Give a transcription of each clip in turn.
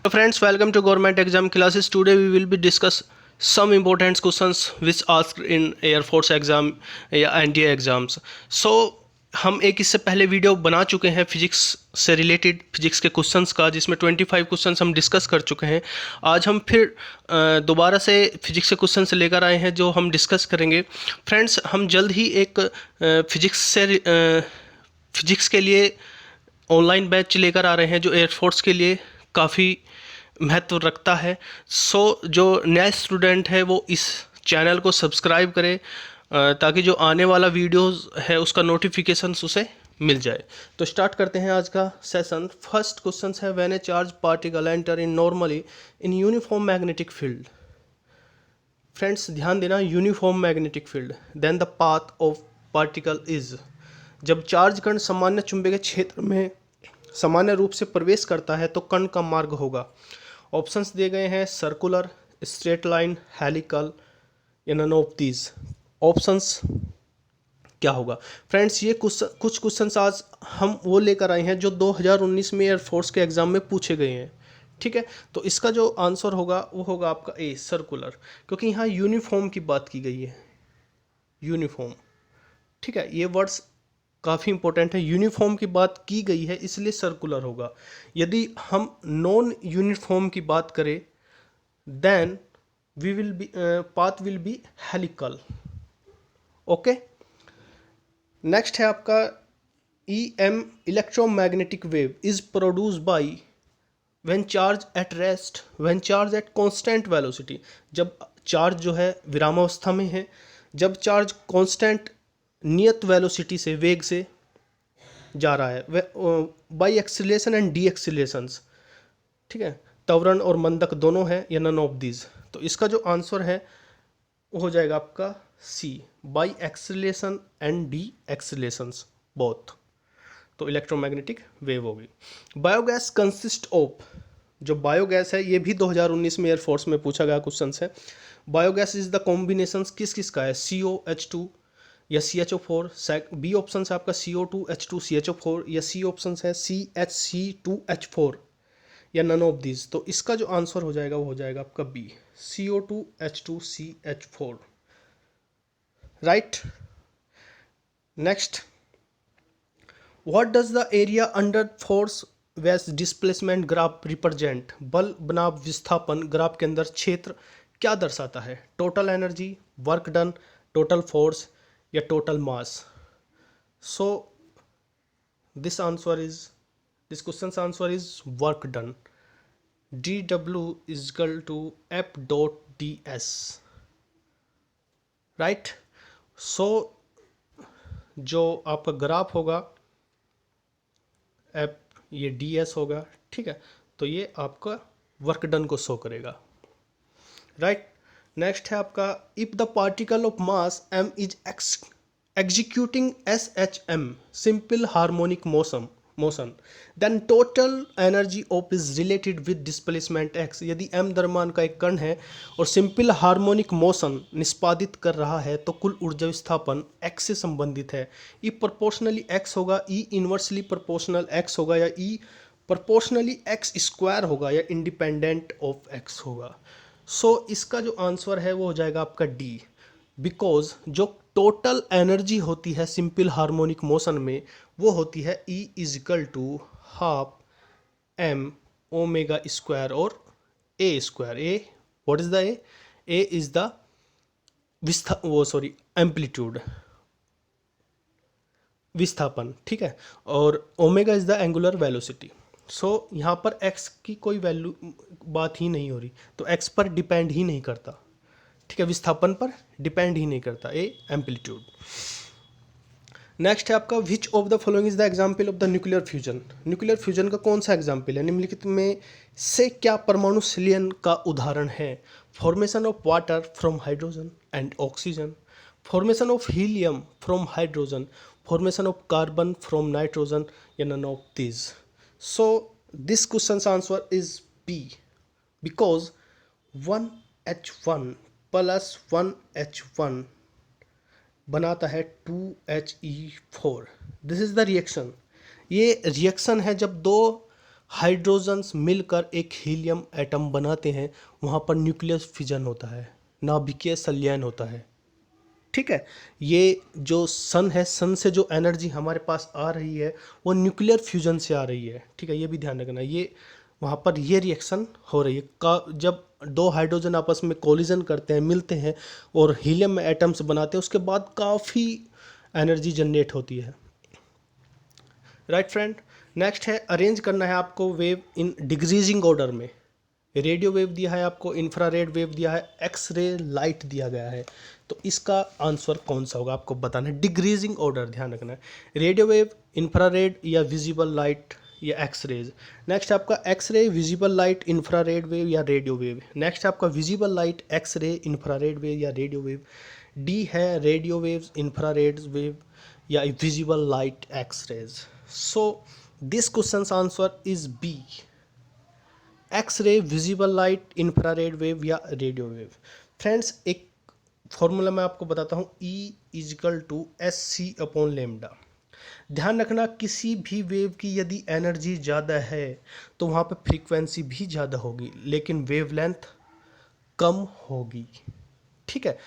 Friends, welcome to government exam classes. Today we will be discuss some important questions which asked in Air Force exam या NDA exams. So हम एक इससे पहले video बना चुके हैं फिजिक्स से रिलेटेड फिजिक्स के क्वेश्चंस का, जिसमें 25 क्वेश्चंस हम डिस्कस कर चुके हैं। आज हम फिर दोबारा से फिजिक्स के क्वेश्चंस लेकर आए हैं जो हम डिस्कस करेंगे। फ्रेंड्स, हम जल्द ही एक फिजिक्स के लिए ऑनलाइन बैच लेकर आ रहे हैं जो एयरफोर्स के लिए काफ़ी महत्व रखता है। जो नया स्टूडेंट है वो इस चैनल को सब्सक्राइब करे ताकि जो आने वाला वीडियोस है उसका नोटिफिकेशन उसे मिल जाए। तो स्टार्ट करते हैं आज का सेशन। फर्स्ट क्वेश्चन है, when a charge particle enter in normally in uniform magnetic field. Friends ध्यान देना, uniform magnetic field, then the path of particle is. जब चार्ज कण सामान्य चुंबकीय क्षेत्र में सामान्य रूप से प्रवेश करता है तो कण का मार्ग होगा। ऑप्शंस दिए गए हैं, सर्कुलर, स्ट्रेट लाइन, हेलिकल या नन ऑफ दीज। ऑप्शंस क्या होगा? फ्रेंड्स ये कुछ क्वेश्चंस आज हम वो लेकर आए हैं जो 2019 में एयरफोर्स के एग्जाम में पूछे गए हैं। ठीक है, तो इसका जो आंसर होगा वो होगा आपका ए, सर्कुलर, क्योंकि यहाँ यूनिफॉर्म की बात की गई है। यूनिफॉर्म, ठीक है, ये वर्ड्स काफ़ी इंपॉर्टेंट है। यूनिफॉर्म की बात की गई है इसलिए सर्कुलर होगा। यदि हम नॉन यूनिफॉर्म की बात करें then we will be path will be helical. Okay, next है आपका E M, electromagnetic wave is produce by when charge at rest, when charge at constant velocity. जब चार्ज जो है विरामावस्था में है, जब चार्ज कांस्टेंट नियत वेलोसिटी से, वेग से जा रहा है, बाई एक्सीलरेशन एंड डी एक्सीलरेशंस। ठीक है, त्वरण और मंदक दोनों है या नन ऑफ दीज। तो इसका जो आंसर है वो हो जाएगा आपका C, by acceleration and D accelerations both. तो इलेक्ट्रोमैग्नेटिक वेव होगी। बायोगैस कंसिस्ट ऑफ, जो बायोगैस है ये भी 2019 में एयरफोर्स में पूछा गया क्वेश्चन है। बायोगैस इज द कॉम्बिनेशन किस किस का है, CO H2 या CHO4। बी ऑप्शन है आपका CO2H2 CHO4, या सी ऑप्शन है CHC2H4 या नन ऑफ दिस। तो इसका जो आंसर हो जाएगा वो हो जाएगा आपका B, CO2H2 CH4, right. Next, what does the area under force versus displacement graph represent. बल बनाम विस्थापन ग्राफ के अंदर क्षेत्र क्या दर्शाता है? Total energy, work done, total force या total mass. So this question answer is work done. DW is equal to F.ds, right. सो जो आपका ग्राफ होगा F, ये DS होगा, ठीक है, तो ये आपका वर्क डन को शो करेगा, राइट। नेक्स्ट है आपका, if the particle of mass m is executing SHM, simple harmonic motion, then total energy of is related with displacement x। यदि m द्रव्यमान का एक कण है और सिंपल हार्मोनिक मोशन निष्पादित कर रहा है तो कुल ऊर्जा विस्थापन x से संबंधित है। ई प्रोपोर्शनली x होगा, ई इन्वर्सली प्रोपोर्शनल x होगा, या ई प्रोपोर्शनली x स्क्वायर होगा, या इंडिपेंडेंट ऑफ x होगा। सो इसका जो आंसर है वो हो जाएगा आपका डी, बिकॉज जो टोटल एनर्जी होती है सिंपल हार्मोनिक मोशन में वो होती है E is equal to half m omega square और a square. A, what is the A is the amplitude, विस्थापन, ठीक है, और omega is the angular velocity. So यहाँ पर x की कोई वैल्यू बात ही नहीं हो रही, तो x पर डिपेंड ही नहीं करता, ठीक है, विस्थापन पर डिपेंड ही नहीं करता, ए एम्पलीट्यूड। नेक्स्ट है आपका, which of the following is the example of the nuclear fusion. Nuclear fusion का कौन सा एग्जाम्पल है? निम्नलिखित में से क्या परमाणु संलयन का उदाहरण है? Formation of water from hydrogen and oxygen, formation of helium from hydrogen, formation of carbon from nitrogen, या none of this. So this question answer is B, because 1H1 plus 1H1 बनाता है 2He4। This is the reaction. ये reaction है जब दो hydrogens मिलकर एक helium atom बनाते हैं, वहाँ पर न्यूक्लियर फिजन होता है, नाभिकीय संलयन होता है। ठीक है, ये जो सन है, सन से जो एनर्जी हमारे पास आ रही है वो न्यूक्लियर फ्यूजन से आ रही है। ठीक है, ये भी ध्यान रखना, ये वहाँ पर ये रिएक्शन हो रही है जब दो हाइड्रोजन आपस में कोलिजन करते हैं, मिलते हैं और हीलियम एटम्स बनाते हैं, उसके बाद काफ़ी एनर्जी जनरेट होती है। राइट फ्रेंड, नेक्स्ट है अरेंज करना है आपको वेव इन डिक्रीजिंग ऑर्डर में। रेडियो वेव दिया है आपको, इंफ्रारेड वेव दिया है, एक्स रे लाइट दिया गया है। तो इसका आंसर कौन सा होगा आपको बताना है, डिक्रीजिंग ऑर्डर ध्यान रखना है। रेडियो वेव, इंफ्रारेड या विजिबल लाइट या एक्स रेज। नेक्स्ट आपका X ray, visible light, infrared wave या रेडियो वेव। नेक्स्ट आपका visible light, X ray, infrared wave या रेडियो वेव। डी है रेडियो वेव, इंफ्रारेड वेव या visible light, X rays. So this question answer is B, X ray, visible light, infrared wave या radio wave. Friends, एक formula मैं आपको बताता हूँ, E is equal to S C upon lambda. ध्यान रखना, किसी भी वेव की यदि एनर्जी ज़्यादा है तो वहाँ पे फ्रीक्वेंसी भी ज़्यादा होगी, लेकिन वेवलेंथ कम होगी। ठीक है,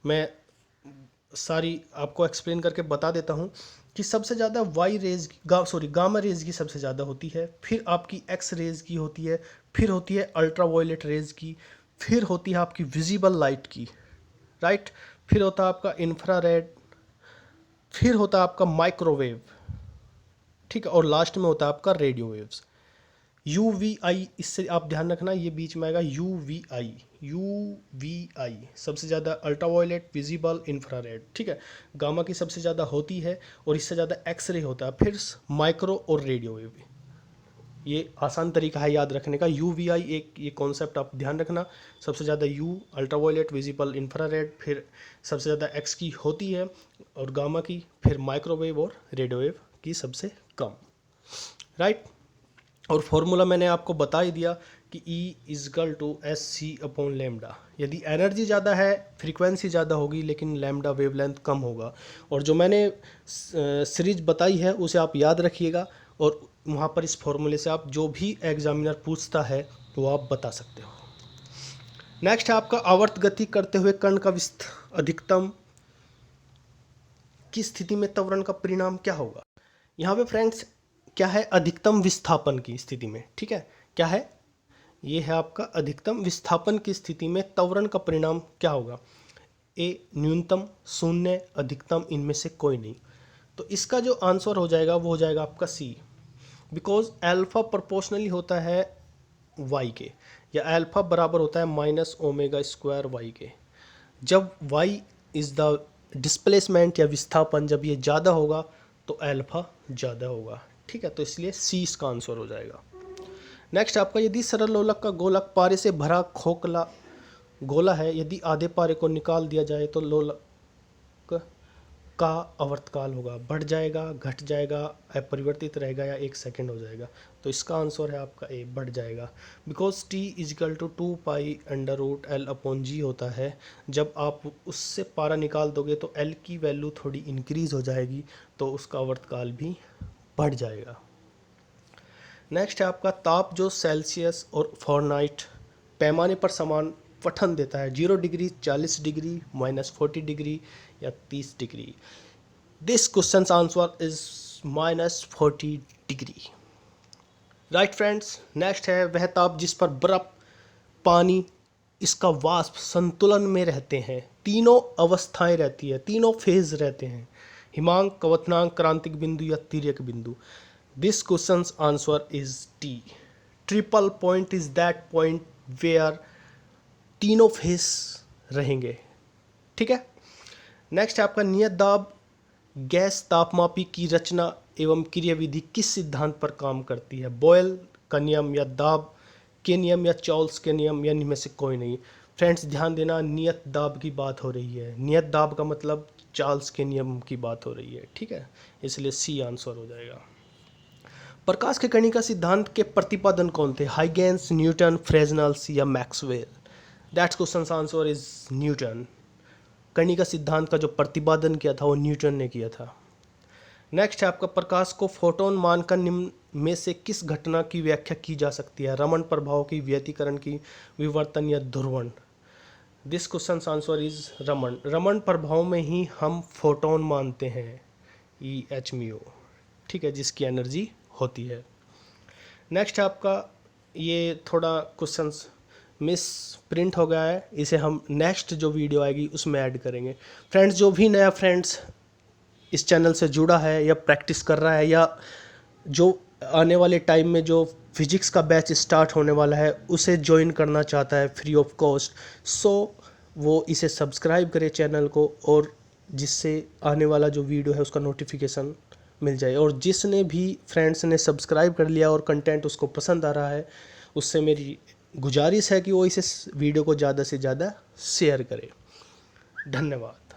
मैं सारी आपको एक्सप्लेन करके बता देता हूँ कि सबसे ज़्यादा वाई रेज गामा रेज की सबसे ज़्यादा होती है, फिर आपकी एक्स रेज की होती है, फिर होती है अल्ट्रा वायलेट रेज की, फिर होती है आपकी विजिबल लाइट की, राइट, फिर होता है आपका इंफ्रारेड, फिर होता है आपका माइक्रोवेव। ठीक है, और लास्ट में होता है आपका रेडियो वेव्स। UVI, इससे आप ध्यान रखना, ये बीच में आएगा UVI। UVI सबसे ज़्यादा अल्ट्रावायलेट, विजिबल, इंफ्रारेड। ठीक है, गामा की सबसे ज़्यादा होती है और इससे ज़्यादा एक्स रे होता है, फिर माइक्रो और रेडियो वेव। ये आसान तरीका है याद रखने का। UVI एक ये कॉन्सेप्ट आप ध्यान रखना, सबसे ज़्यादा U अल्ट्रावायलेट, विजिबल, इंफ्रारेड, फिर सबसे ज़्यादा एक्स की होती है और गामा की, फिर माइक्रोवेव और रेडियो वेव की सबसे कम। राइट, और फॉर्मूला मैंने आपको बता ही दिया कि E is equal to S C upon lambda. यदि एनर्जी ज़्यादा है, फ्रीक्वेंसी ज़्यादा होगी, लेकिन लेमडा वेवलेंथ कम होगा। और जो मैंने सीरीज बताई है उसे आप याद रखिएगा, और वहाँ पर इस फॉर्मूले से आप जो भी एग्जामिनर पूछता है वो आप बता सकते हो। नेक्स्ट है आपका आवर्त गति करते हुए कण का अधिकतम की स्थिति में त्वरण का परिणाम क्या होगा। यहाँ पे फ्रेंड्स क्या है, अधिकतम विस्थापन की स्थिति में। ठीक है, क्या है, ये है आपका अधिकतम विस्थापन की स्थिति में त्वरण का परिणाम क्या होगा। ए न्यूनतम, शून्य, अधिकतम, इनमें से कोई नहीं। तो इसका जो आंसर हो जाएगा वो हो जाएगा आपका सी, बिकॉज एल्फा प्रोपोर्शनली होता है वाई के, या एल्फा बराबर होता है माइनस ओमेगा स्क्वायर वाई के। जब वाई इज़ द डिस्प्लेसमेंट या विस्थापन, जब ये ज़्यादा होगा तो एल्फा ज़्यादा होगा। ठीक है, तो इसलिए सी इसका आंसर हो जाएगा। नेक्स्ट आपका, यदि सरल लोलक का गोलक पारे से भरा खोखला गोला है, यदि आधे पारे को निकाल दिया जाए तो लोलक का आवर्तकाल होगा, बढ़ जाएगा, घट जाएगा, अपरिवर्तित रहेगा या 1 सेकेंड हो जाएगा। तो इसका आंसर है आपका ए, बढ़ जाएगा, because T is equal to 2π√L/G होता है। जब आप उससे पारा निकाल दोगे तो L की वैल्यू थोड़ी इंक्रीज हो जाएगी, तो उसका आवर्तकाल भी बढ़ जाएगा। नेक्स्ट है आपका, ताप जो सेल्सियस और फ़ारेनहाइट पैमाने पर समान पठन देता है, 0 डिग्री, 40 डिग्री, -40 डिग्री या 30 degree. This question answer is -40 degree. Right friends, next है, वह ताप जिस पर बर्फ, पानी, इसका वाष्प संतुलन में रहते हैं, तीनों अवस्थाएं रहती है, तीनों फेज रहते हैं, हिमांक, क्वथनांक, क्रांतिक बिंदु या तिर्यक बिंदु। This question answer is T, triple point is that point where तीनों फेस रहेंगे। ठीक है, नेक्स्ट है आपका, नियत दाब गैस तापमापी की रचना एवं क्रियाविधि किस सिद्धांत पर काम करती है, बॉयल का नियम या दाब के नियम या चार्ल्स के नियम या इनमें से कोई नहीं। फ्रेंड्स ध्यान देना, नियत दाब की बात हो रही है, नियत दाब का मतलब चार्ल्स के नियम की बात हो रही है। ठीक है, इसलिए सी आंसर हो जाएगा। प्रकाश के कणिका सिद्धांत के प्रतिपादन कौन थे, हाइगेंस, न्यूटन, फ्रेजनल्स या Maxwell. That's question answer is Newton. कणिका सिद्धांत का जो प्रतिपादन किया था वो न्यूटन ने किया था। नेक्स्ट है आपका, प्रकाश को फोटोन मानकर में से किस घटना की व्याख्या की जा सकती है? रमन प्रभाव की, व्यतिकरण की, विवर्तन या ध्रुवण? This question answer is Raman. Raman प्रभाव में ही हम फोटोन मानते हैं, EH, ठीक है, जिसकी एनर्जी होती है। नेक्स्ट आपका ये थोड़ा क्वेश्चंस मिस प्रिंट हो गया है, इसे हम नेक्स्ट जो वीडियो आएगी उसमें ऐड करेंगे। फ्रेंड्स, जो भी नया फ्रेंड्स इस चैनल से जुड़ा है या प्रैक्टिस कर रहा है, या जो आने वाले टाइम में जो फिजिक्स का बैच स्टार्ट होने वाला है उसे ज्वाइन करना चाहता है फ्री ऑफ कॉस्ट, सो वो इसे सब्सक्राइब करे चैनल को, और जिससे आने वाला जो वीडियो है उसका नोटिफिकेशन मिल जाए। और जिसने भी फ्रेंड्स ने सब्सक्राइब कर लिया और कंटेंट उसको पसंद आ रहा है, उससे मेरी गुजारिश है कि वो इसे वीडियो को ज़्यादा से ज़्यादा शेयर करे। धन्यवाद।